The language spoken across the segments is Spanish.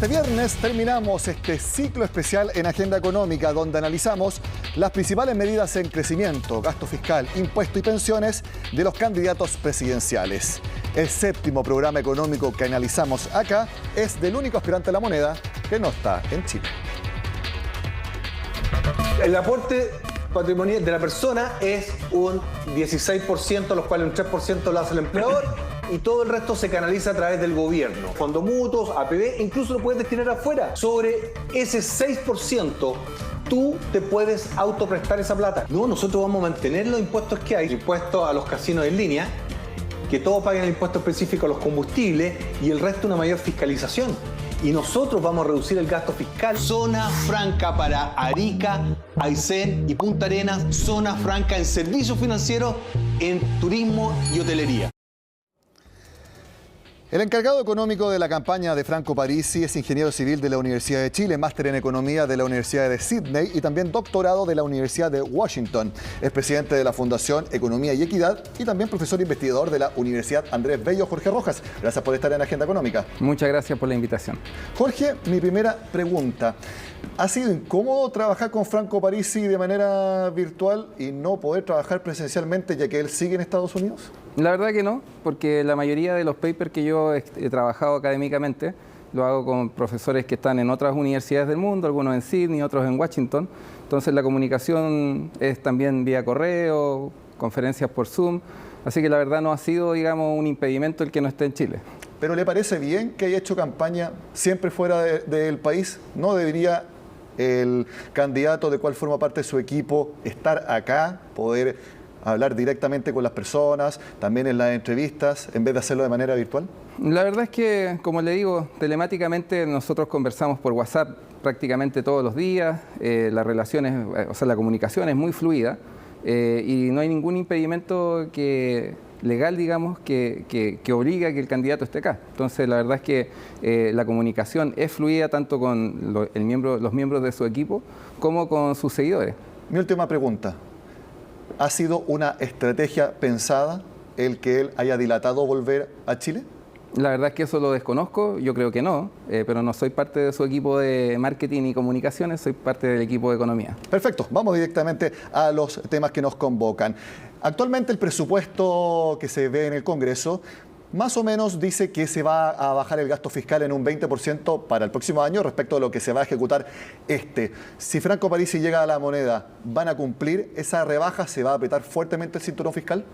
Este viernes terminamos este ciclo especial en Agenda Económica, donde analizamos las principales medidas en crecimiento, gasto fiscal, impuesto y pensiones de los candidatos presidenciales. El séptimo programa económico que analizamos acá es del único aspirante a la moneda que no está en Chile. El aporte patrimonial de la persona es un 16%, los cuales un 3% lo hace el empleador y todo el resto se canaliza a través del gobierno. Fondos mutuos, APB, incluso lo puedes destinar afuera. Sobre ese 6%, tú te puedes autoprestar esa plata. No, nosotros vamos a mantener los impuestos que hay, impuestos a los casinos en línea, que todos paguen el impuesto específico a los combustibles y el resto una mayor fiscalización. Y nosotros vamos a reducir el gasto fiscal. Zona franca para Arica, Aysén y Punta Arenas. Zona franca en servicios financieros, en turismo y hotelería. El encargado económico de la campaña de Franco Parisi es ingeniero civil de la Universidad de Chile, máster en economía de la Universidad de Sydney y también doctorado de la Universidad de Washington. Es presidente de la Fundación Economía y Equidad y también profesor investigador de la Universidad Andrés Bello. Jorge Rojas, gracias por estar en Agenda Económica. Muchas gracias por la invitación. Jorge, mi primera pregunta. ¿Ha sido incómodo trabajar con Franco Parisi de manera virtual y no poder trabajar presencialmente ya que él sigue en Estados Unidos? La verdad que no, porque la mayoría de los papers que yo he trabajado académicamente lo hago con profesores que están en otras universidades del mundo, algunos en Sydney, otros en Washington. Entonces la comunicación es también vía correo, conferencias por Zoom. Así que la verdad no ha sido, digamos, un impedimento el que no esté en Chile. ¿Pero le parece bien que haya hecho campaña siempre fuera del país? ¿No debería el candidato de cual forma parte de su equipo estar acá, poder hablar directamente con las personas, también en las entrevistas, en vez de hacerlo de manera virtual? La verdad es que, como le digo, telemáticamente nosotros conversamos por WhatsApp prácticamente todos los días, las relaciones, o sea, la comunicación es muy fluida y no hay ningún impedimento legal, digamos, que obliga a que el candidato esté acá. Entonces, la verdad es que la comunicación es fluida tanto con los miembros de su equipo como con sus seguidores. Mi última pregunta. ¿Ha sido una estrategia pensada el que él haya dilatado volver a Chile? La verdad es que eso lo desconozco, yo creo que no, pero no soy parte de su equipo de marketing y comunicaciones, soy parte del equipo de economía. Perfecto, vamos directamente a los temas que nos convocan. Actualmente el presupuesto que se ve en el Congreso más o menos dice que se va a bajar el gasto fiscal en un 20% para el próximo año respecto a lo que se va a ejecutar este. Si Franco Parisi llega a la moneda, ¿van a cumplir esa rebaja? ¿Se va a apretar fuertemente el cinturón fiscal?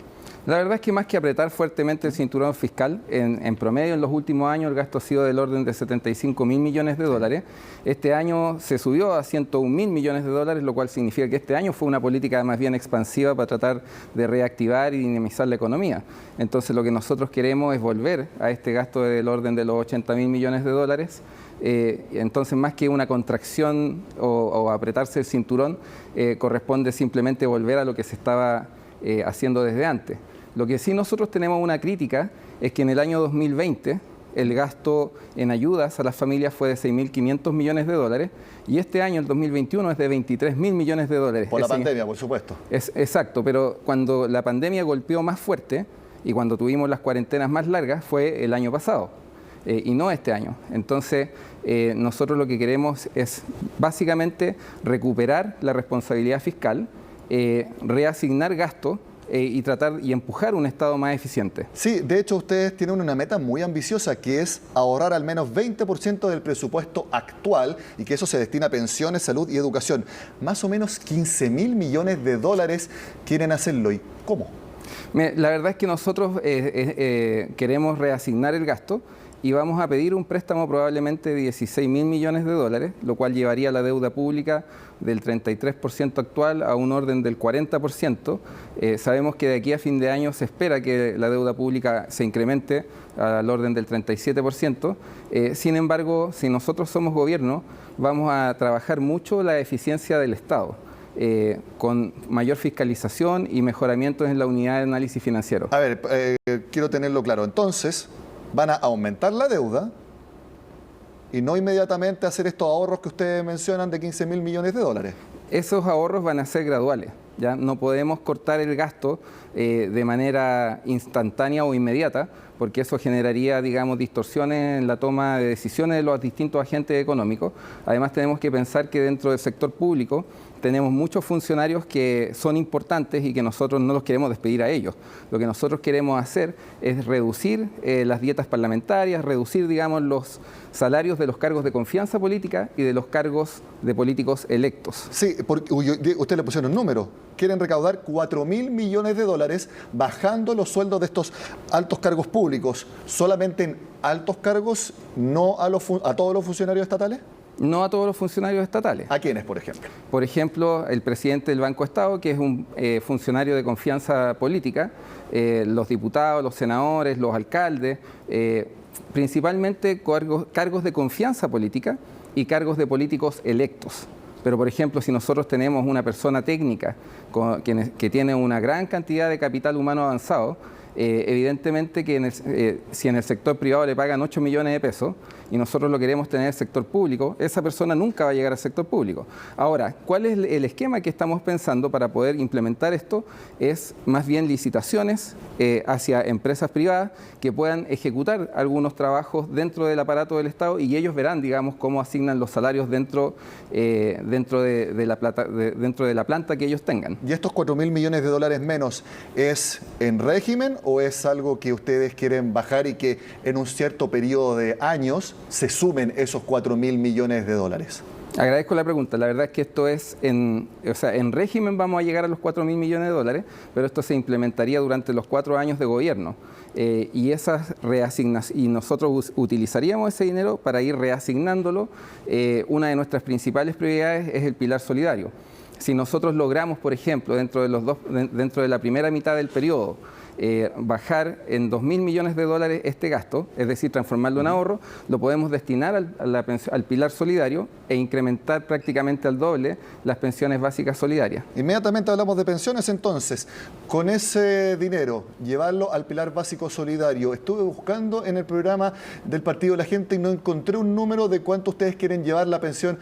La verdad es que más que apretar fuertemente el cinturón fiscal, en promedio en los últimos años el gasto ha sido del orden de 75.000 millones de dólares. Este año se subió a 101.000 millones de dólares, lo cual significa que este año fue una política más bien expansiva para tratar de reactivar y dinamizar la economía. Entonces lo que nosotros queremos es volver a este gasto del orden de los 80.000 millones de dólares. Entonces, más que una contracción o apretarse el cinturón, corresponde simplemente volver a lo que se estaba haciendo desde antes. Lo que sí nosotros tenemos una crítica es que en el año 2020 el gasto en ayudas a las familias fue de 6.500 millones de dólares y este año, el 2021, es de 23.000 millones de dólares. Por la pandemia, por supuesto. Exacto, pero cuando la pandemia golpeó más fuerte y cuando tuvimos las cuarentenas más largas fue el año pasado. Y no este año. Entonces, nosotros lo que queremos es básicamente recuperar la responsabilidad fiscal, reasignar gasto y tratar y empujar un Estado más eficiente. Sí, de hecho ustedes tienen una meta muy ambiciosa que es ahorrar al menos 20% del presupuesto actual y que eso se destina a pensiones, salud y educación. Más o menos 15.000 millones de dólares quieren hacerlo. ¿Y cómo? La verdad es que nosotros queremos reasignar el gasto y vamos a pedir un préstamo probablemente de 16.000 millones de dólares, lo cual llevaría la deuda pública del 33% actual a un orden del 40%. Sabemos que de aquí a fin de año se espera que la deuda pública se incremente al orden del 37%. Sin embargo, si nosotros somos gobierno, vamos a trabajar mucho la eficiencia del Estado. Con mayor fiscalización y mejoramientos en la unidad de análisis financiero. A ver, quiero tenerlo claro. Entonces, van a aumentar la deuda y no inmediatamente hacer estos ahorros que ustedes mencionan de 15.000 millones de dólares. Esos ahorros van a ser graduales. ¿ya? No podemos cortar el gasto de manera instantánea o inmediata, porque eso generaría, digamos, distorsiones en la toma de decisiones de los distintos agentes económicos. Además, tenemos que pensar que dentro del sector público tenemos muchos funcionarios que son importantes y que nosotros no los queremos despedir a ellos. Lo que nosotros queremos hacer es reducir las dietas parlamentarias, reducir, digamos, los salarios de los cargos de confianza política y de los cargos de políticos electos. Sí, porque usted le pusieron un número. Quieren recaudar 4.000 millones de dólares bajando los sueldos de estos altos cargos públicos. ¿Solamente en altos cargos, no a todos los funcionarios estatales? No a todos los funcionarios estatales. ¿A quiénes, por ejemplo? Por ejemplo, el presidente del Banco Estado, que es un funcionario de confianza política, los diputados, los senadores, los alcaldes, principalmente cargos de confianza política y cargos de políticos electos. Pero, por ejemplo, si nosotros tenemos una persona técnica que tiene una gran cantidad de capital humano avanzado, evidentemente que si en el sector privado le pagan 8 millones de pesos y nosotros lo queremos tener en el sector público, esa persona nunca va a llegar al sector público. Ahora, ¿cuál es el esquema que estamos pensando para poder implementar esto? Es más bien licitaciones hacia empresas privadas que puedan ejecutar algunos trabajos dentro del aparato del Estado y ellos verán, digamos, cómo asignan los salarios dentro de la planta que ellos tengan. ¿Y estos 4.000 millones de dólares menos es en régimen o es algo que ustedes quieren bajar y que en un cierto periodo de años se sumen esos 4.000 millones de dólares? Agradezco la pregunta. La verdad es que esto es en régimen vamos a llegar a los 4.000 millones de dólares, pero esto se implementaría durante los 4 años de gobierno. Y nosotros utilizaríamos ese dinero para ir reasignándolo. Una de nuestras principales prioridades es el pilar solidario. Si nosotros logramos, por ejemplo, dentro de la primera mitad del periodo, bajar en 2.000 millones de dólares este gasto, es decir, transformarlo en ahorro, lo podemos destinar al pilar solidario e incrementar prácticamente al doble las pensiones básicas solidarias. Inmediatamente hablamos de pensiones, entonces, con ese dinero, llevarlo al pilar básico solidario. Estuve buscando en el programa del Partido de la Gente y no encontré un número de cuánto ustedes quieren llevar la pensión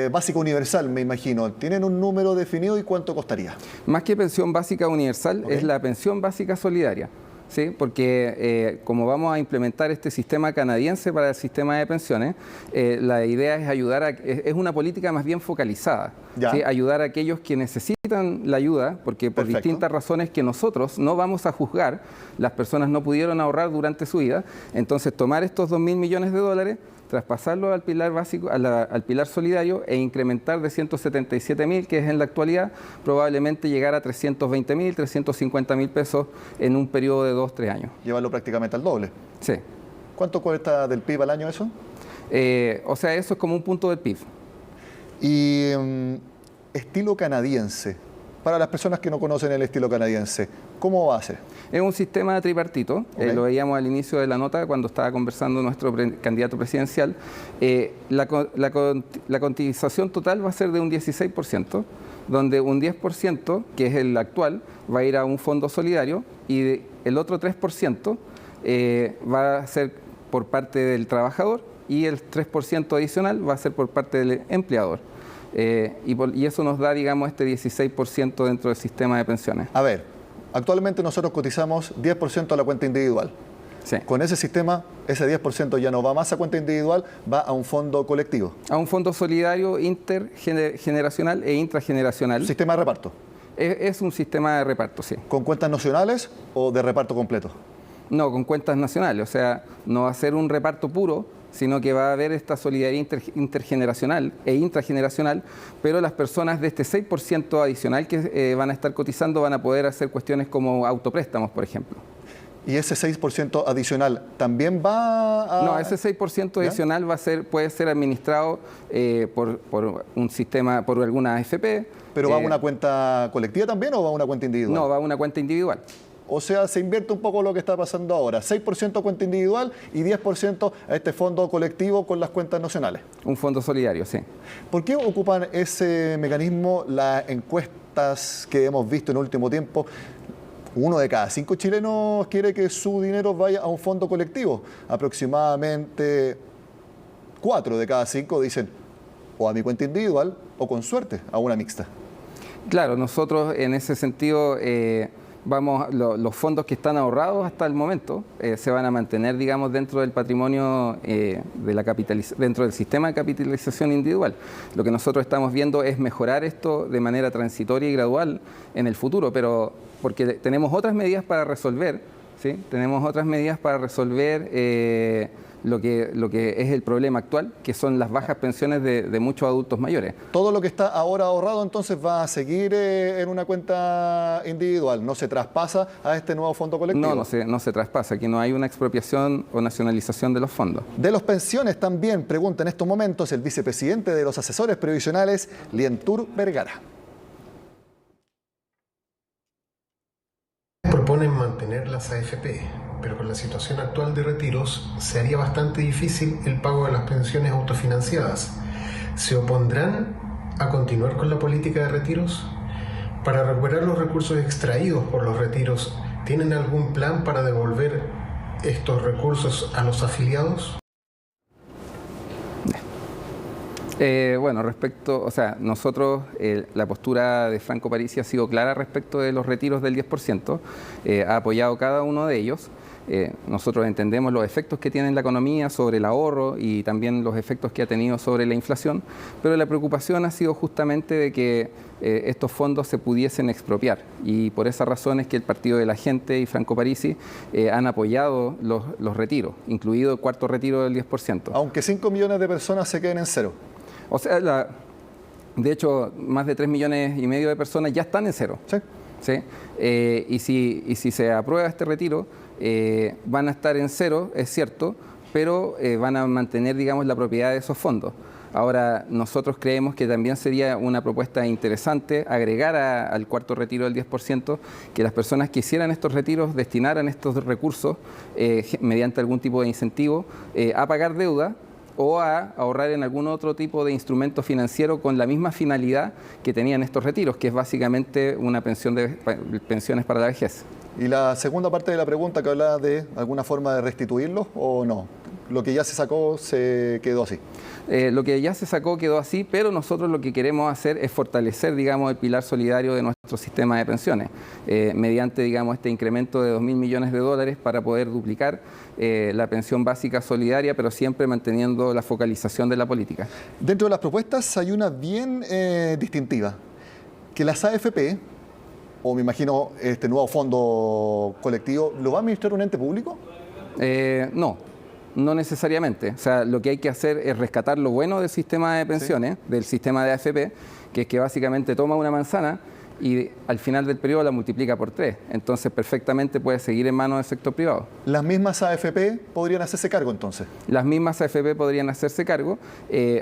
básica universal, me imagino. ¿Tienen un número definido y cuánto costaría? Más que pensión básica universal, es la pensión básica solidaria. ¿Sí? Porque como vamos a implementar este sistema canadiense para el sistema de pensiones, la idea es es una política más bien focalizada, ¿sí? Ayudar a aquellos que necesitan la ayuda, porque por distintas razones que nosotros no vamos a juzgar, las personas no pudieron ahorrar durante su vida, entonces tomar estos 2.000 millones de dólares, traspasarlo al pilar básico, al pilar solidario e incrementar de 177.000, que es en la actualidad, probablemente llegar a 320.000, 350.000 pesos en un periodo de 2-3 años. Llevarlo prácticamente al doble. Sí. ¿Cuánto cuesta del PIB al año eso? Eso es como un punto del PIB. Y estilo canadiense. Para las personas que no conocen el estilo canadiense, ¿cómo va a ser? Es un sistema tripartito, lo veíamos al inicio de la nota cuando estaba conversando nuestro candidato presidencial. La cotización total va a ser de un 16%, donde un 10%, que es el actual, va a ir a un fondo solidario y el otro 3% va a ser por parte del trabajador y el 3% adicional va a ser por parte del empleador. Y eso nos da, digamos, este 16% dentro del sistema de pensiones. A ver, actualmente nosotros cotizamos 10% a la cuenta individual. Sí. Con ese sistema, ese 10% ya no va más a cuenta individual, va a un fondo colectivo. A un fondo solidario intergeneracional e intrageneracional. ¿Sistema de reparto? Es un sistema de reparto, sí. ¿Con cuentas nacionales o de reparto completo? No, con cuentas nacionales. O sea, no va a ser un reparto puro, sino que va a haber esta solidaridad intergeneracional e intrageneracional, pero las personas de este 6% adicional que van a estar cotizando van a poder hacer cuestiones como autopréstamos, por ejemplo. ¿Y ese 6% adicional también va a...? No, ese 6% adicional puede ser administrado por un sistema, por alguna AFP. ¿Pero va a una cuenta colectiva también o va a una cuenta individual? No, va a una cuenta individual. O sea, se invierte un poco lo que está pasando ahora. 6% cuenta individual y 10% a este fondo colectivo con las cuentas nacionales. Un fondo solidario, sí. ¿Por qué ocupan ese mecanismo las encuestas que hemos visto en el último tiempo? 1 de cada 5 chilenos quiere que su dinero vaya a un fondo colectivo. Aproximadamente 4 de cada 5 dicen o a mi cuenta individual o con suerte a una mixta. Claro, nosotros en ese sentido los fondos que están ahorrados hasta el momento se van a mantener, digamos, dentro del patrimonio dentro del sistema de capitalización individual. Lo que nosotros estamos viendo es mejorar esto de manera transitoria y gradual en el futuro, pero porque tenemos otras medidas para resolver, ¿sí? Tenemos otras medidas para resolver lo que es el problema actual, que son las bajas pensiones de muchos adultos mayores. Todo lo que está ahora ahorrado entonces va a seguir en una cuenta individual, no se traspasa a este nuevo fondo colectivo. No se traspasa, aquí no hay una expropiación o nacionalización de los fondos. De los pensiones también pregunta en estos momentos el vicepresidente de los asesores previsionales, Lientur Vergara. Proponen mantener las AFP, pero con la situación actual de retiros se haría bastante difícil el pago de las pensiones autofinanciadas. ¿Se opondrán a continuar con la política de retiros? Para recuperar los recursos extraídos por los retiros, ¿tienen algún plan para devolver estos recursos a los afiliados? Bueno, nosotros, la postura de Franco Parisi ha sido clara respecto de los retiros del 10%, ha apoyado cada uno de ellos. Nosotros entendemos los efectos que tiene en la economía sobre el ahorro y también los efectos que ha tenido sobre la inflación, pero la preocupación ha sido justamente de que estos fondos se pudiesen expropiar, y por esa razón es que el Partido de la Gente y Franco Parisi han apoyado los retiros, incluido el cuarto retiro del 10%. Aunque 5 millones de personas se queden en cero. O sea, de hecho, más de 3,5 millones de personas ya están en cero. Sí. ¿Sí? Y si se aprueba este retiro, van a estar en cero, es cierto, pero van a mantener, digamos, la propiedad de esos fondos. Ahora, nosotros creemos que también sería una propuesta interesante agregar al cuarto retiro del 10%, que las personas que hicieran estos retiros destinaran estos recursos mediante algún tipo de incentivo a pagar deuda o a ahorrar en algún otro tipo de instrumento financiero con la misma finalidad que tenían estos retiros, que es básicamente una pensiones para la vejez. Y la segunda parte de la pregunta, que hablaba de alguna forma de restituirlos o no. Lo que ya se sacó se quedó así. Lo que ya se sacó quedó así, pero nosotros lo que queremos hacer es fortalecer, digamos, el pilar solidario de nuestro sistema de pensiones, mediante, digamos, este incremento de 2.000 millones de dólares para poder duplicar la pensión básica solidaria, pero siempre manteniendo la focalización de la política. Dentro de las propuestas hay una bien distintiva, que las AFP, o me imagino este nuevo fondo colectivo, ¿lo va a administrar un ente público? No necesariamente. O sea, lo que hay que hacer es rescatar lo bueno del sistema de pensiones, sí, del sistema de AFP, que es que básicamente toma una manzana y al final del periodo la multiplica por 3. Entonces, perfectamente puede seguir en manos del sector privado. ¿Las mismas AFP podrían hacerse cargo entonces? Las mismas AFP podrían hacerse cargo.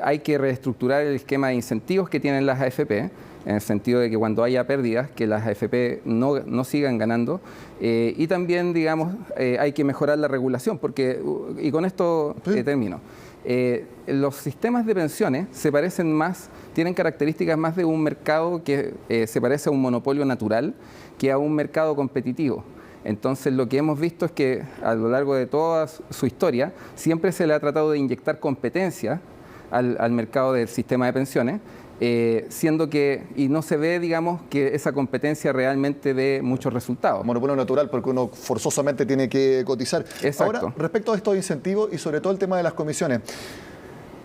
Hay que reestructurar el esquema de incentivos que tienen las AFP, en el sentido de que cuando haya pérdidas, que las AFP no sigan ganando. Y también, digamos, hay que mejorar la regulación, porque, y con esto termino, los sistemas de pensiones se parecen más, tienen características más de un mercado que se parece a un monopolio natural que a un mercado competitivo. Entonces, lo que hemos visto es que a lo largo de toda su historia siempre se le ha tratado de inyectar competencia al mercado del sistema de pensiones, siendo que, y no se ve, digamos, que esa competencia realmente dé muchos resultados. Monopolio natural, porque uno forzosamente tiene que cotizar. Exacto. Ahora, respecto a estos incentivos y sobre todo el tema de las comisiones,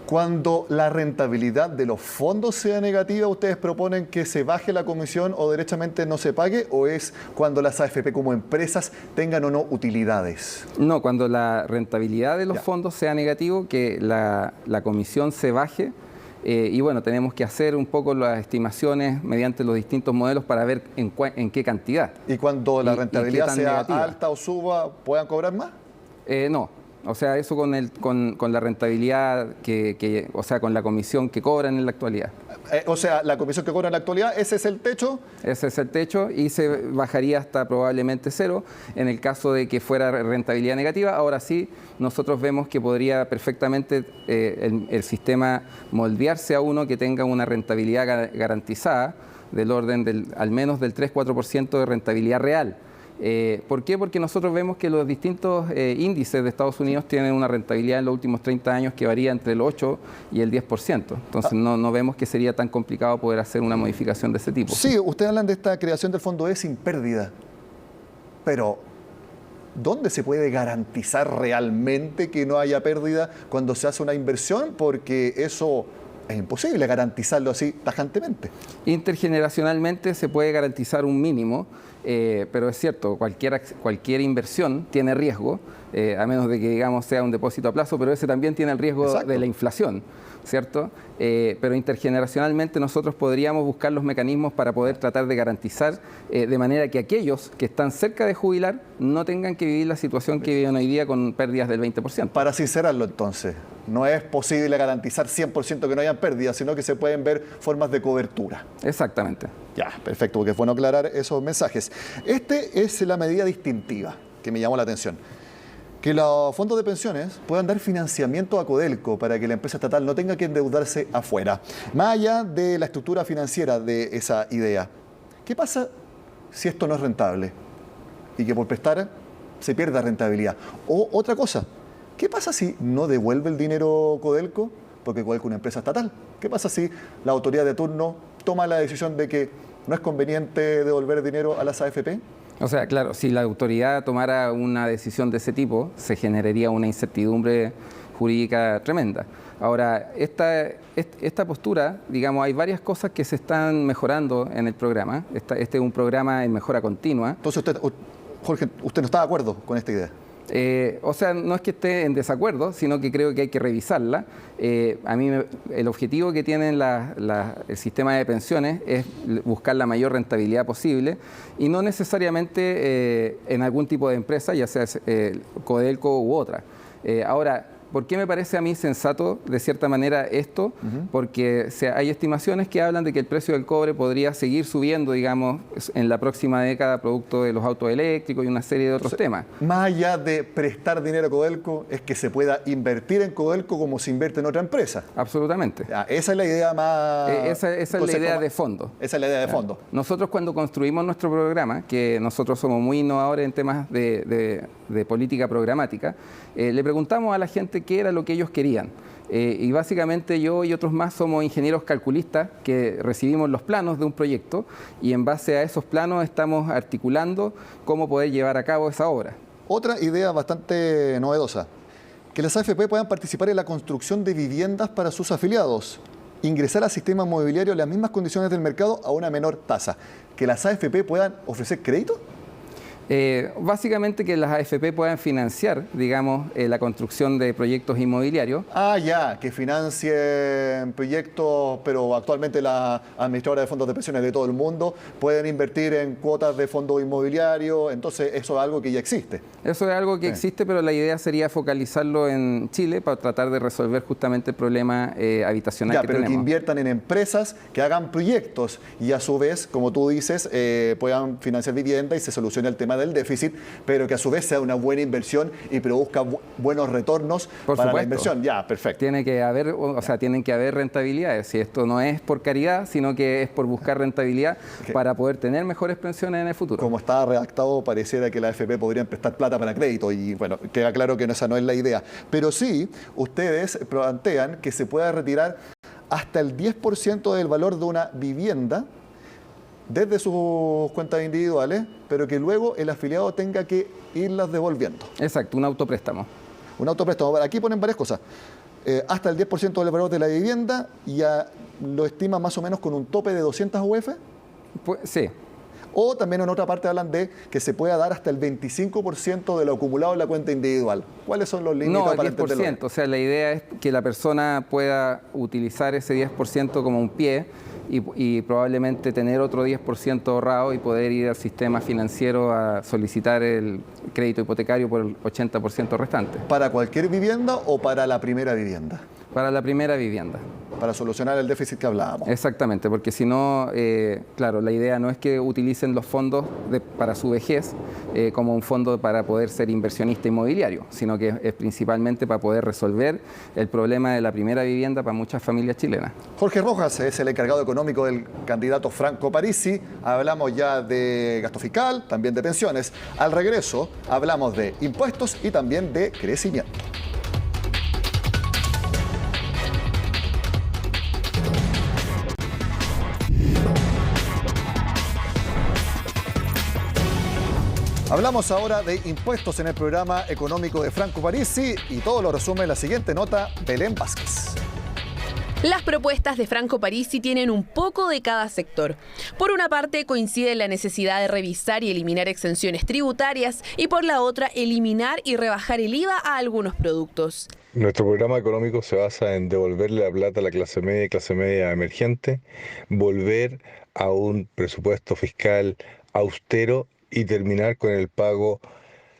cuando la rentabilidad de los fondos sea negativa, ¿ustedes proponen que se baje la comisión o derechamente no se pague? ¿O es cuando las AFP como empresas tengan o no utilidades? No, cuando la rentabilidad de los fondos sea negativo, que la comisión se baje. Y bueno, tenemos que hacer un poco las estimaciones mediante los distintos modelos para ver en qué cantidad. ¿Y cuando la rentabilidad sea negativa, alta o suba, puedan cobrar más? No. O sea, eso con la rentabilidad, o sea, con la comisión que cobran en la actualidad. O sea, la comisión que cobran en la actualidad, ¿ese es el techo? Ese es el techo y se bajaría hasta probablemente cero en el caso de que fuera rentabilidad negativa. Ahora sí, nosotros vemos que podría perfectamente el sistema moldearse a uno que tenga una rentabilidad garantizada del orden al menos del 3-4% de rentabilidad real. ¿Por qué? Porque nosotros vemos que los distintos índices de Estados Unidos tienen una rentabilidad en los últimos 30 años que varía entre el 8 y el 10%. Entonces no vemos que sería tan complicado poder hacer una modificación de ese tipo. Sí, ustedes hablan de esta creación del fondo E sin pérdida, pero ¿dónde se puede garantizar realmente que no haya pérdida cuando se hace una inversión? Porque eso es imposible garantizarlo así tajantemente. Intergeneracionalmente se puede garantizar un mínimo, pero es cierto, cualquier inversión tiene riesgo, a menos de que, digamos, sea un depósito a plazo, pero ese también tiene el riesgo Exacto. de la inflación, ¿cierto? Pero intergeneracionalmente nosotros podríamos buscar los mecanismos para poder tratar de garantizar de manera que aquellos que están cerca de jubilar no tengan que vivir la situación que viven hoy día con pérdidas del 20%. Para sincerarlo entonces, no es posible garantizar 100% que no hayan pérdidas, sino que se pueden ver formas de cobertura. Exactamente. Ya, perfecto, porque es bueno aclarar esos mensajes. Este es la medida distintiva que me llamó la atención. Que los fondos de pensiones puedan dar financiamiento a Codelco para que la empresa estatal no tenga que endeudarse afuera. Más allá de la estructura financiera de esa idea, ¿qué pasa si esto no es rentable? Y que por prestar se pierda rentabilidad. O otra cosa, ¿qué pasa si no devuelve el dinero Codelco? Porque Codelco es una empresa estatal. ¿Qué pasa si la autoridad de turno toma la decisión de que no es conveniente devolver el dinero a las AFP? O sea, claro, si la autoridad tomara una decisión de ese tipo, se generaría una incertidumbre jurídica tremenda. Ahora, esta postura, digamos, hay varias cosas que se están mejorando en el programa. Este es un programa en mejora continua. Entonces, Jorge, ¿usted no está de acuerdo con esta idea? O sea, no es que esté en desacuerdo, sino que creo que hay que revisarla. A mí el objetivo que tiene el sistema de pensiones es buscar la mayor rentabilidad posible y no necesariamente en algún tipo de empresa, ya sea Codelco u otra. Ahora, ¿por qué me parece a mí sensato, de cierta manera, esto? Porque hay estimaciones que hablan de que el precio del cobre podría seguir subiendo, digamos, en la próxima década, producto de los autos eléctricos y una serie de otros temas. Más allá de prestar dinero a Codelco, es que se pueda invertir en Codelco como se invierte en otra empresa. Absolutamente. Esa es la idea más... Esa es la idea de fondo. Esa es la idea de fondo. Nosotros cuando construimos nuestro programa, que nosotros somos muy innovadores en temas de política programática, le preguntamos a la gente qué era lo que ellos querían. Y básicamente yo y otros más somos ingenieros calculistas que recibimos los planos de un proyecto y en base a esos planos estamos articulando cómo poder llevar a cabo esa obra. Otra idea bastante novedosa, que las AFP puedan participar en la construcción de viviendas para sus afiliados, ingresar al sistema inmobiliario en las mismas condiciones del mercado a una menor tasa, que las AFP puedan ofrecer crédito. Básicamente que las AFP puedan financiar, digamos, la construcción de proyectos inmobiliarios. Ya, que financien proyectos, pero actualmente las administradoras de fondos de pensiones de todo el mundo pueden invertir en cuotas de fondos inmobiliarios, entonces eso es algo que ya existe. Eso es algo que existe, pero la idea sería focalizarlo en Chile para tratar de resolver justamente el problema habitacional que tenemos. Que inviertan en empresas que hagan proyectos y a su vez, como tú dices, puedan financiar vivienda y se solucione el tema del déficit, pero que a su vez sea una buena inversión y produzca buenos retornos para la inversión. Ya, perfecto. Tiene que haber, tienen que haber rentabilidades. Si esto no es por caridad, sino que es por buscar rentabilidad para poder tener mejores pensiones en el futuro. Como está redactado, pareciera que la AFP podrían prestar plata para crédito y bueno, queda claro que esa no es la idea. Pero sí, ustedes plantean que se pueda retirar hasta el 10% del valor de una vivienda desde sus cuentas individuales, pero que luego el afiliado tenga que irlas devolviendo. Exacto, un autopréstamo. Un autopréstamo. Aquí ponen varias cosas. Hasta el 10% del valor de la vivienda, ya lo estima más o menos con un tope de 200 UF. Pues, sí. O también en otra parte hablan de que se pueda dar hasta el 25% de lo acumulado en la cuenta individual. ¿Cuáles son los límites para entenderlo? No, el 10%. O sea, la idea es que la persona pueda utilizar ese 10% como un pie y probablemente tener otro 10% ahorrado y poder ir al sistema financiero a solicitar el crédito hipotecario por el 80% restante. ¿Para cualquier vivienda o para la primera vivienda? Para la primera vivienda. Para solucionar el déficit que hablábamos. Exactamente, porque si no, claro, la idea no es que utilicen los fondos para su vejez como un fondo para poder ser inversionista inmobiliario, sino que es principalmente para poder resolver el problema de la primera vivienda para muchas familias chilenas. Jorge Rojas es el encargado económico del candidato Franco Parisi. Hablamos ya de gasto fiscal, también de pensiones. Al regreso hablamos de impuestos y también de crecimiento. Hablamos ahora de impuestos en el programa económico de Franco Parisi y todo lo resume en la siguiente nota, Belén Vázquez. Las propuestas de Franco Parisi tienen un poco de cada sector. Por una parte, coincide en la necesidad de revisar y eliminar exenciones tributarias y por la otra, eliminar y rebajar el IVA a algunos productos. Nuestro programa económico se basa en devolverle la plata a la clase media y clase media emergente, volver a un presupuesto fiscal austero y terminar con el pago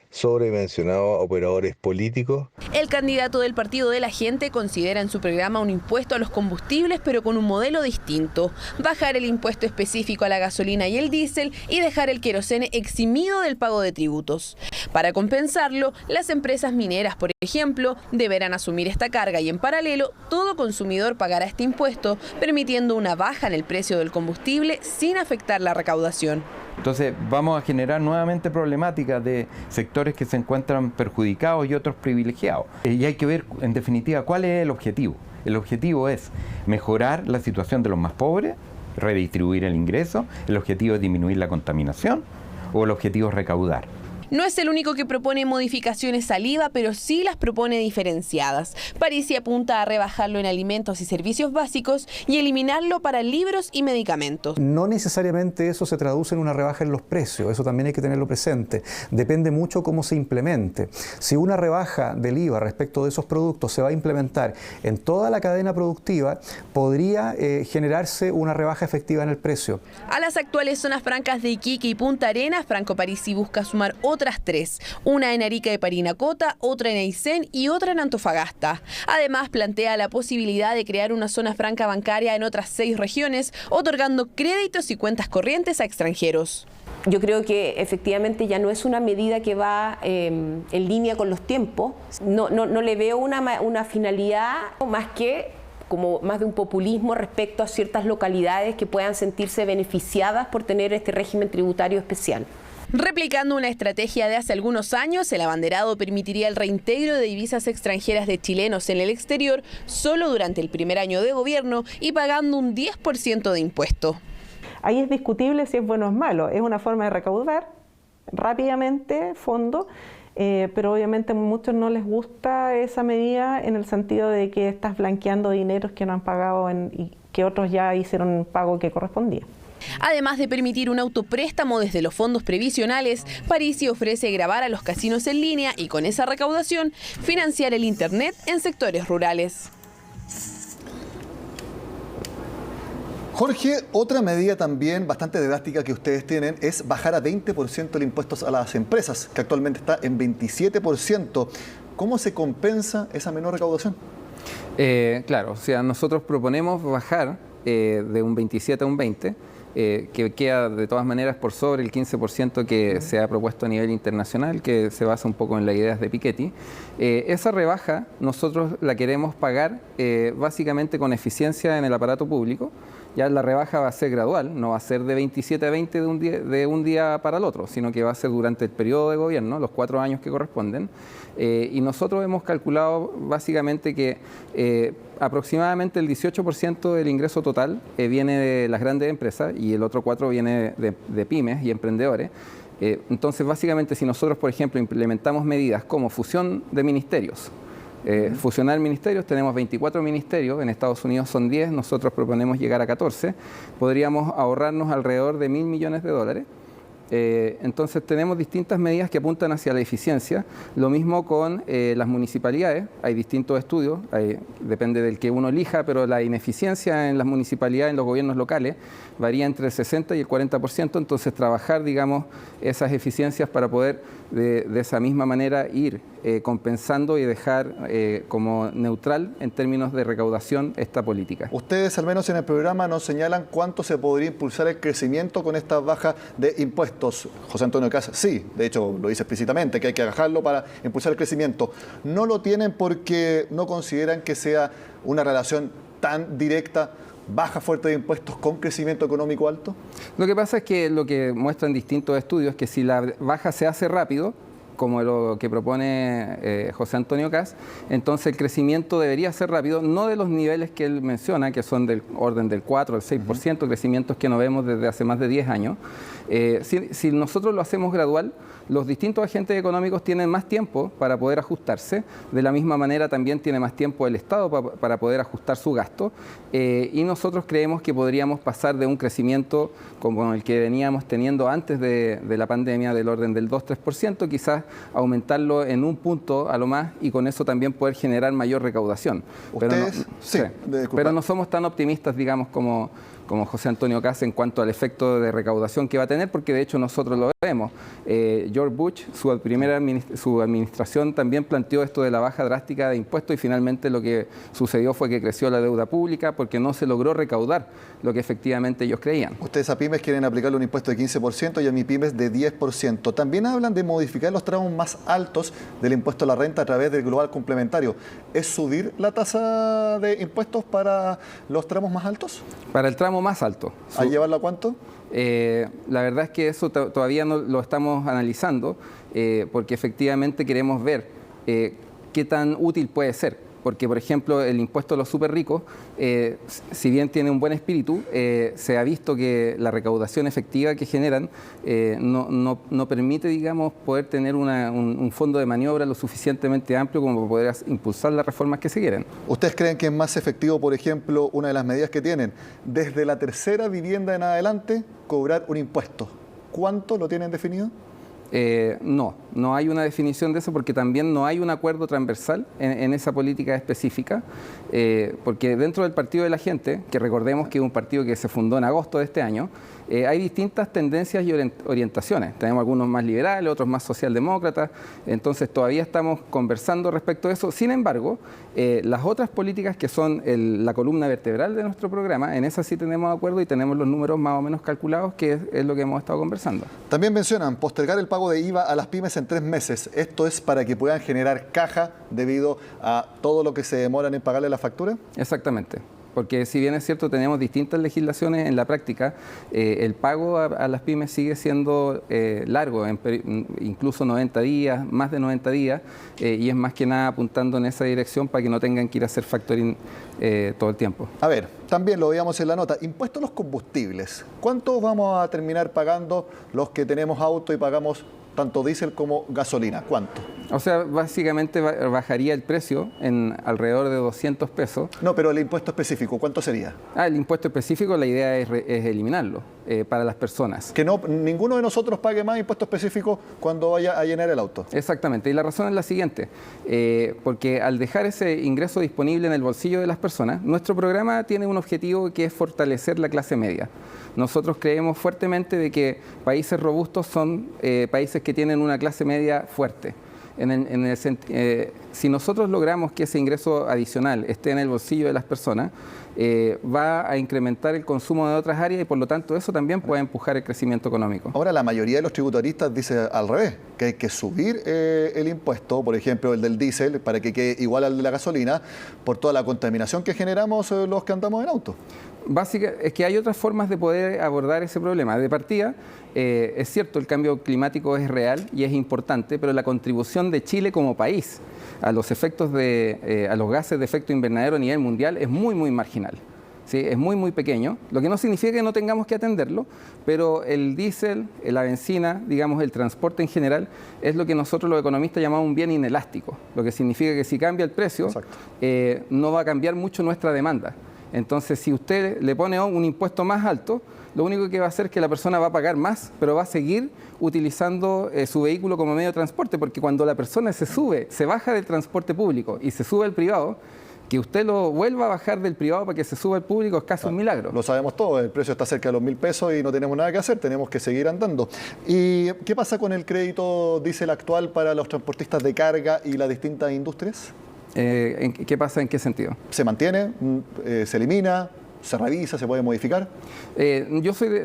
sobredimensionado a operadores políticos. El candidato del Partido de la Gente considera en su programa un impuesto a los combustibles, pero con un modelo distinto. Bajar el impuesto específico a la gasolina y el diésel y dejar el querosene eximido del pago de tributos. Para compensarlo, las empresas mineras, por ejemplo, deberán asumir esta carga y en paralelo, todo consumidor pagará este impuesto, permitiendo una baja en el precio del combustible sin afectar la recaudación. Entonces vamos a generar nuevamente problemáticas de sectores que se encuentran perjudicados y otros privilegiados. Y hay que ver, en definitiva, cuál es el objetivo. El objetivo es mejorar la situación de los más pobres, redistribuir el ingreso, el objetivo es disminuir la contaminación o el objetivo es recaudar. No es el único que propone modificaciones al IVA, pero sí las propone diferenciadas. Parisi apunta a rebajarlo en alimentos y servicios básicos y eliminarlo para libros y medicamentos. No necesariamente eso se traduce en una rebaja en los precios, eso también hay que tenerlo presente. Depende mucho cómo se implemente. Si una rebaja del IVA respecto de esos productos se va a implementar en toda la cadena productiva, podría generarse una rebaja efectiva en el precio. A las actuales zonas francas de Iquique y Punta Arenas, Franco Parisi busca sumar otras tres, una en Arica y Parinacota, otra en Aysén y otra en Antofagasta. Además, plantea la posibilidad de crear una zona franca bancaria en otras 6 regiones, otorgando créditos y cuentas corrientes a extranjeros. Yo creo que efectivamente ya no es una medida que va en línea con los tiempos. No le veo una finalidad más de un populismo respecto a ciertas localidades que puedan sentirse beneficiadas por tener este régimen tributario especial. Replicando una estrategia de hace algunos años, el abanderado permitiría el reintegro de divisas extranjeras de chilenos en el exterior solo durante el primer año de gobierno y pagando un 10% de impuesto. Ahí es discutible si es bueno o es malo. Es una forma de recaudar rápidamente fondos, pero obviamente a muchos no les gusta esa medida en el sentido de que estás blanqueando dineros que no han pagado y que otros ya hicieron un pago que correspondía. Además de permitir un autopréstamo desde los fondos previsionales, Parisi ofrece gravar a los casinos en línea y con esa recaudación financiar el Internet en sectores rurales. Jorge, otra medida también bastante drástica que ustedes tienen es bajar a 20% el impuesto a las empresas, que actualmente está en 27%. ¿Cómo se compensa esa menor recaudación? Claro, o sea, nosotros proponemos bajar de un 27 a un 20%. Que queda de todas maneras por sobre el 15% que se ha propuesto a nivel internacional, que se basa un poco en las ideas de Piketty. Esa rebaja nosotros la queremos pagar básicamente con eficiencia en el aparato público. Ya la rebaja va a ser gradual, no va a ser de 27 a 20 de un día para el otro, sino que va a ser durante el periodo de gobierno, los 4 años que corresponden. Y nosotros hemos calculado básicamente que aproximadamente el 18% del ingreso total viene de las grandes empresas y el otro 4% viene de pymes y emprendedores. Entonces, básicamente, si nosotros, por ejemplo, implementamos medidas como fusión de ministerios, fusionar ministerios, tenemos 24 ministerios, en Estados Unidos son 10, nosotros proponemos llegar a 14, podríamos ahorrarnos alrededor de $1.000 millones Entonces tenemos distintas medidas que apuntan hacia la eficiencia. Lo mismo con las municipalidades. Hay distintos estudios, depende del que uno elija, pero la ineficiencia en las municipalidades, en los gobiernos locales, varía entre el 60 y el 40%. Entonces trabajar, digamos, esas eficiencias para poder de esa misma manera ir compensando y dejar como neutral en términos de recaudación esta política. Ustedes, al menos en el programa, nos señalan cuánto se podría impulsar el crecimiento con esta baja de impuestos. José Antonio Kast, sí, de hecho lo dice explícitamente, que hay que bajarlo para impulsar el crecimiento. ¿No lo tienen porque no consideran que sea una relación tan directa, baja fuerte de impuestos con crecimiento económico alto? Lo que pasa es que lo que muestran distintos estudios es que si la baja se hace rápido, como lo que propone José Antonio Kast, entonces el crecimiento debería ser rápido, no de los niveles que él menciona, que son del orden del 4 al 6%, crecimientos que no vemos desde hace más de 10 años. Si nosotros lo hacemos gradual, los distintos agentes económicos tienen más tiempo para poder ajustarse. De la misma manera también tiene más tiempo el Estado para poder ajustar su gasto. Y nosotros creemos que podríamos pasar de un crecimiento como el que veníamos teniendo antes de la pandemia, del orden del 2-3%, quizás aumentarlo en un punto a lo más y con eso también poder generar mayor recaudación. Pero no somos tan optimistas, digamos, como José Antonio Kast en cuanto al efecto de recaudación que va a tener, porque de hecho nosotros lo vemos. George Bush, su administración también planteó esto de la baja drástica de impuestos y finalmente lo que sucedió fue que creció la deuda pública porque no se logró recaudar lo que efectivamente ellos creían. Ustedes a pymes quieren aplicarle un impuesto de 15% y a MIPYMES de 10%. También hablan de modificar los tramos más altos del impuesto a la renta a través del global complementario. ¿Es subir la tasa de impuestos para los tramos más altos? Para el tramo más alto. ¿A llevarlo a cuánto? La verdad es que eso todavía no lo estamos analizando porque efectivamente queremos ver qué tan útil puede ser. Porque, por ejemplo, el impuesto a los súper ricos, si bien tiene un buen espíritu, se ha visto que la recaudación efectiva que generan no permite, digamos, poder tener un fondo de maniobra lo suficientemente amplio como para poder impulsar las reformas que se quieren. ¿Ustedes creen que es más efectivo, por ejemplo, una de las medidas que tienen, desde la tercera vivienda en adelante, cobrar un impuesto? ¿Cuánto lo tienen definido? No hay una definición de eso porque también no hay un acuerdo transversal en esa política específica, porque dentro del Partido de la Gente, que recordemos que es un partido que se fundó en agosto de este año, hay distintas tendencias y orientaciones. Tenemos algunos más liberales, otros más socialdemócratas, entonces todavía estamos conversando respecto a eso. Sin embargo, las otras políticas que son la columna vertebral de nuestro programa, en esas sí tenemos acuerdo y tenemos los números más o menos calculados, que es lo que hemos estado conversando. También mencionan postergar el pago de IVA a las pymes en 3 meses. Esto es para que puedan generar caja debido a todo lo que se demoran en pagarle la factura. Exactamente. Porque si bien es cierto, tenemos distintas legislaciones, en la práctica el pago a las pymes sigue siendo largo, incluso 90 días, más de 90 días, y es más que nada apuntando en esa dirección para que no tengan que ir a hacer factoring todo el tiempo. A ver, también lo veíamos en la nota, impuestos a los combustibles. ¿Cuánto vamos a terminar pagando los que tenemos auto y pagamos tanto diésel como gasolina? ¿Cuánto? O sea, básicamente bajaría el precio en alrededor de 200 pesos. No, pero el impuesto específico, ¿cuánto sería? El impuesto específico, la idea es eliminarlo para las personas. Que ninguno de nosotros pague más impuesto específico cuando vaya a llenar el auto. Exactamente, y la razón es la siguiente, porque al dejar ese ingreso disponible en el bolsillo de las personas, nuestro programa tiene un objetivo que es fortalecer la clase media. Nosotros creemos fuertemente de que países robustos son países que tienen una clase media fuerte. Si nosotros logramos que ese ingreso adicional esté en el bolsillo de las personas, va a incrementar el consumo de otras áreas y por lo tanto eso también puede empujar el crecimiento económico. Ahora, la mayoría de los tributaristas dice al revés, que hay que subir el impuesto, por ejemplo el del diésel, para que quede igual al de la gasolina, por toda la contaminación que generamos los que andamos en auto. Básicamente, es que hay otras formas de poder abordar ese problema. De partida, es cierto, el cambio climático es real y es importante, pero la contribución de Chile como país a los efectos a los gases de efecto invernadero a nivel mundial es muy, muy marginal. ¿Sí? Es muy, muy pequeño, lo que no significa que no tengamos que atenderlo, pero el diésel, la benzina, digamos, el transporte en general, es lo que nosotros los economistas llamamos un bien inelástico, lo que significa que si cambia el precio, no va a cambiar mucho nuestra demanda. Entonces, si usted le pone un impuesto más alto, lo único que va a hacer es que la persona va a pagar más, pero va a seguir utilizando su vehículo como medio de transporte, porque cuando la persona se baja del transporte público y se sube al privado, que usted lo vuelva a bajar del privado para que se suba al público es casi un milagro. Lo sabemos todos, el precio está cerca de los 1.000 pesos y no tenemos nada que hacer, tenemos que seguir andando. ¿Y qué pasa con el crédito diésel actual para los transportistas de carga y las distintas industrias? ¿Qué pasa en qué sentido? ¿Se mantiene? ¿Se elimina? ¿Se revisa? ¿Se puede modificar?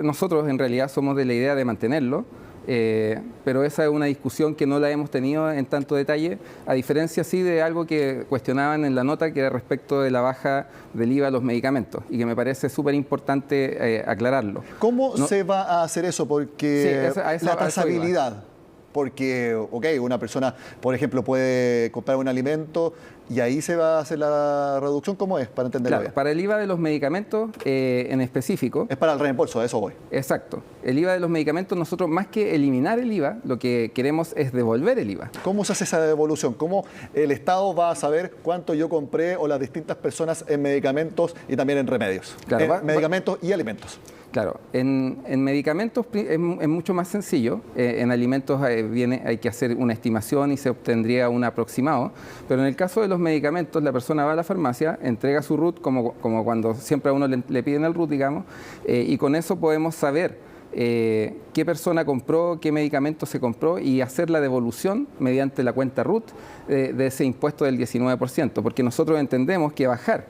Nosotros en realidad somos de la idea de mantenerlo. Pero esa es una discusión que no la hemos tenido en tanto detalle, a diferencia sí de algo que cuestionaban en la nota, que era respecto de la baja del IVA a los medicamentos, y que me parece súper importante aclararlo. ¿Cómo se va a hacer eso? Porque sí, la trazabilidad. Porque, una persona, por ejemplo, puede comprar un alimento y ahí se va a hacer la reducción. ¿Cómo es? Para entenderlo bien. Para el IVA de los medicamentos en específico. Es para el reembolso, a eso voy. Exacto. El IVA de los medicamentos, nosotros más que eliminar el IVA, lo que queremos es devolver el IVA. ¿Cómo se hace esa devolución? ¿Cómo el Estado va a saber cuánto yo compré o las distintas personas en medicamentos y también en remedios? Claro, medicamentos y alimentos. Claro, en medicamentos es mucho más sencillo, en alimentos hay que hacer una estimación y se obtendría un aproximado, pero en el caso de los medicamentos la persona va a la farmacia, entrega su RUT, como cuando siempre a uno le piden el RUT, digamos, y con eso podemos saber qué persona compró, qué medicamento se compró y hacer la devolución mediante la cuenta RUT de ese impuesto del 19%, porque nosotros entendemos que bajar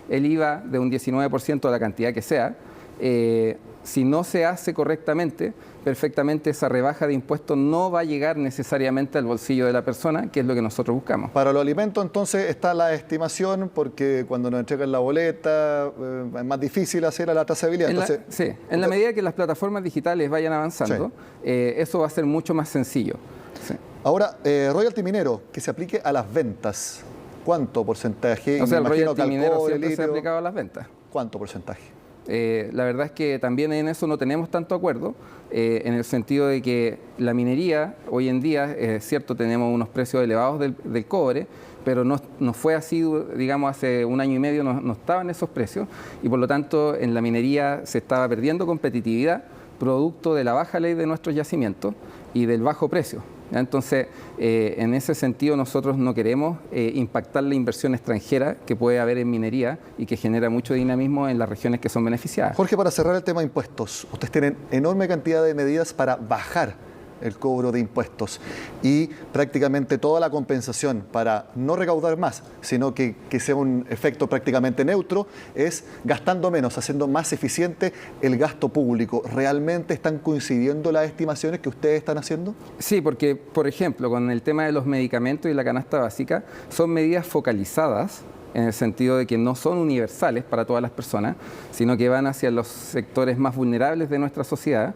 el IVA de un 19% a la cantidad que sea, si no se hace correctamente, perfectamente esa rebaja de impuestos no va a llegar necesariamente al bolsillo de la persona, que es lo que nosotros buscamos. Para los alimentos, entonces, está la estimación, porque cuando nos entregan la boleta es más difícil hacer la trazabilidad. En la medida que las plataformas digitales vayan avanzando, eso va a ser mucho más sencillo. Sí. Ahora, royalty minero, que se aplique a las ventas. ¿Cuánto porcentaje? O sea, el royalty minero siempre se ha aplicado a las ventas. ¿Cuánto porcentaje? La verdad es que también en eso no tenemos tanto acuerdo, en el sentido de que la minería hoy en día, es cierto, tenemos unos precios elevados del cobre, pero no fue así, digamos, hace un año y medio no estaban esos precios, y por lo tanto en la minería se estaba perdiendo competitividad producto de la baja ley de nuestros yacimientos y del bajo precio. Entonces, en ese sentido nosotros no queremos impactar la inversión extranjera que puede haber en minería y que genera mucho dinamismo en las regiones que son beneficiadas. Jorge, para cerrar el tema de impuestos, ustedes tienen enorme cantidad de medidas para bajar el cobro de impuestos y prácticamente toda la compensación para no recaudar más, sino que sea un efecto prácticamente neutro, es gastando menos, haciendo más eficiente el gasto público. ¿Realmente están coincidiendo las estimaciones que ustedes están haciendo? Sí, porque, por ejemplo, con el tema de los medicamentos y la canasta básica, son medidas focalizadas en el sentido de que no son universales para todas las personas, sino que van hacia los sectores más vulnerables de nuestra sociedad.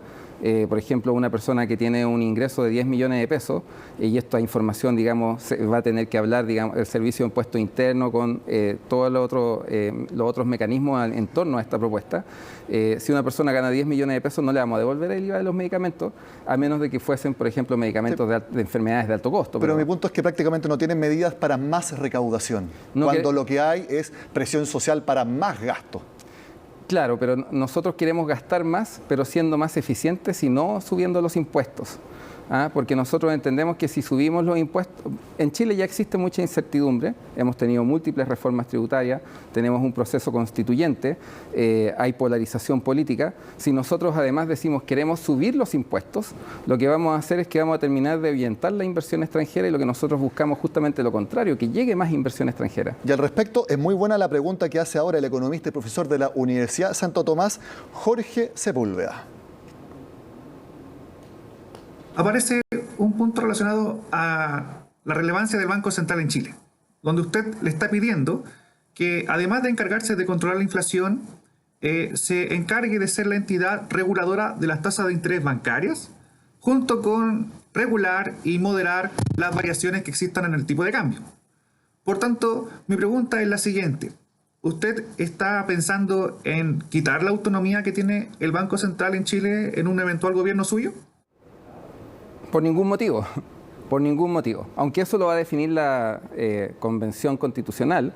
Por ejemplo, una persona que tiene un ingreso de 10 millones de pesos, y esta información, digamos, va a tener que hablar, digamos, el Servicio de Impuesto Interno con todos los otros mecanismos en torno a esta propuesta. Si una persona gana 10 millones de pesos, no le vamos a devolver el IVA de los medicamentos, a menos de que fuesen, por ejemplo, medicamentos de enfermedades de alto costo. Pero mi punto es que prácticamente no tienen medidas para más recaudación, cuando lo que hay es presión social para más gasto. Claro, pero nosotros queremos gastar más, pero siendo más eficientes y no subiendo los impuestos. Porque nosotros entendemos que si subimos los impuestos, en Chile ya existe mucha incertidumbre, hemos tenido múltiples reformas tributarias, tenemos un proceso constituyente, hay polarización política. Si nosotros además decimos queremos subir los impuestos, lo que vamos a hacer es que vamos a terminar de ahuyentar la inversión extranjera, y lo que nosotros buscamos justamente lo contrario, que llegue más inversión extranjera. Y al respecto, es muy buena la pregunta que hace ahora el economista y profesor de la Universidad Santo Tomás, Jorge Sepúlveda. Aparece un punto relacionado a la relevancia del Banco Central en Chile, donde usted le está pidiendo que, además de encargarse de controlar la inflación, se encargue de ser la entidad reguladora de las tasas de interés bancarias, junto con regular y moderar las variaciones que existan en el tipo de cambio. Por tanto, mi pregunta es la siguiente. ¿Usted está pensando en quitar la autonomía que tiene el Banco Central en Chile en un eventual gobierno suyo? Por ningún motivo. Por ningún motivo. Aunque eso lo va a definir la Convención Constitucional,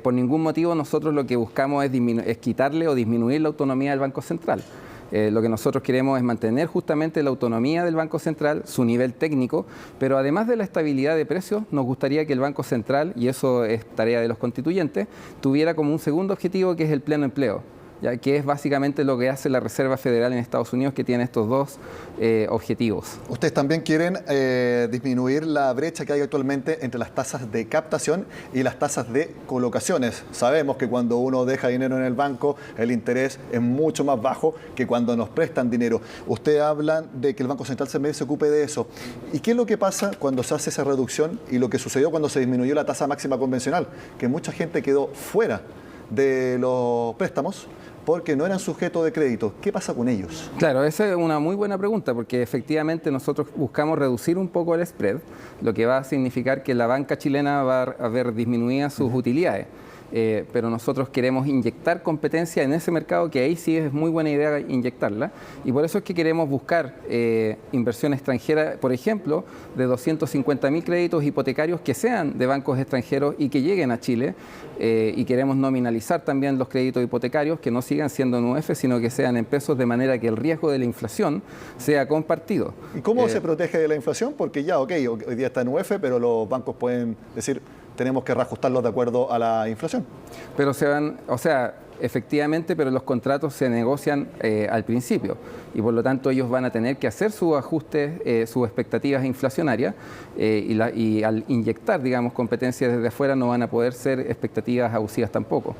por ningún motivo nosotros lo que buscamos es quitarle o disminuir la autonomía del Banco Central. Lo que nosotros queremos es mantener justamente la autonomía del Banco Central, su nivel técnico, pero además de la estabilidad de precios, nos gustaría que el Banco Central, y eso es tarea de los constituyentes, tuviera como un segundo objetivo que es el pleno empleo, ya que es básicamente lo que hace la Reserva Federal en Estados Unidos, que tiene estos dos objetivos. Ustedes también quieren disminuir la brecha que hay actualmente entre las tasas de captación y las tasas de colocaciones. Sabemos que cuando uno deja dinero en el banco, el interés es mucho más bajo que cuando nos prestan dinero. Ustedes hablan de que el Banco Central se ocupe de eso. ¿Y qué es lo que pasa cuando se hace esa reducción y lo que sucedió cuando se disminuyó la tasa máxima convencional? Que mucha gente quedó fuera de los préstamos porque no eran sujetos de crédito. ¿Qué pasa con ellos? Claro, esa es una muy buena pregunta, porque efectivamente nosotros buscamos reducir un poco el spread, lo que va a significar que la banca chilena va a ver disminuidas sus utilidades. Pero nosotros queremos inyectar competencia en ese mercado, que ahí sí es muy buena idea inyectarla, y por eso es que queremos buscar inversión extranjera, por ejemplo, de 250.000 créditos hipotecarios que sean de bancos extranjeros y que lleguen a Chile, y queremos nominalizar también los créditos hipotecarios, que no sigan siendo en UF, sino que sean en pesos, de manera que el riesgo de la inflación sea compartido. ¿Y cómo se protege de la inflación? Porque ya, ok, hoy día está en UF, pero los bancos pueden decir, tenemos que reajustarlos de acuerdo a la inflación. Pero efectivamente, pero los contratos se negocian al principio, y por lo tanto ellos van a tener que hacer sus ajustes, sus expectativas inflacionarias, y al inyectar, digamos, competencias desde afuera, no van a poder ser expectativas abusivas tampoco.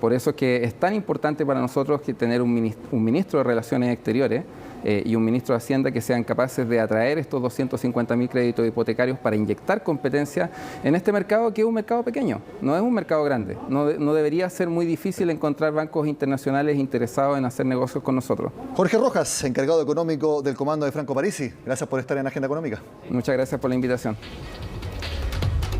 Por eso es que es tan importante para nosotros que tener un ministro de Relaciones Exteriores y un ministro de Hacienda que sean capaces de atraer estos 250.000 créditos hipotecarios para inyectar competencia en este mercado, que es un mercado pequeño, no es un mercado grande. No debería ser muy difícil encontrar bancos internacionales interesados en hacer negocios con nosotros. Jorge Rojas, encargado económico del comando de Franco Parisi, gracias por estar en Agenda Económica. Muchas gracias por la invitación.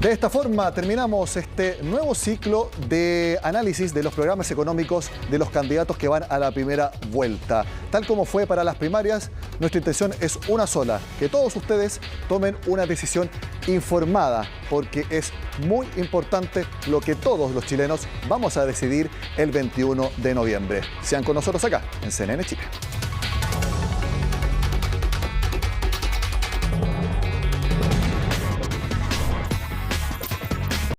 De esta forma terminamos este nuevo ciclo de análisis de los programas económicos de los candidatos que van a la primera vuelta. Tal como fue para las primarias, nuestra intención es una sola: que todos ustedes tomen una decisión informada, porque es muy importante lo que todos los chilenos vamos a decidir el 21 de noviembre. Sean con nosotros acá en CNN Chile.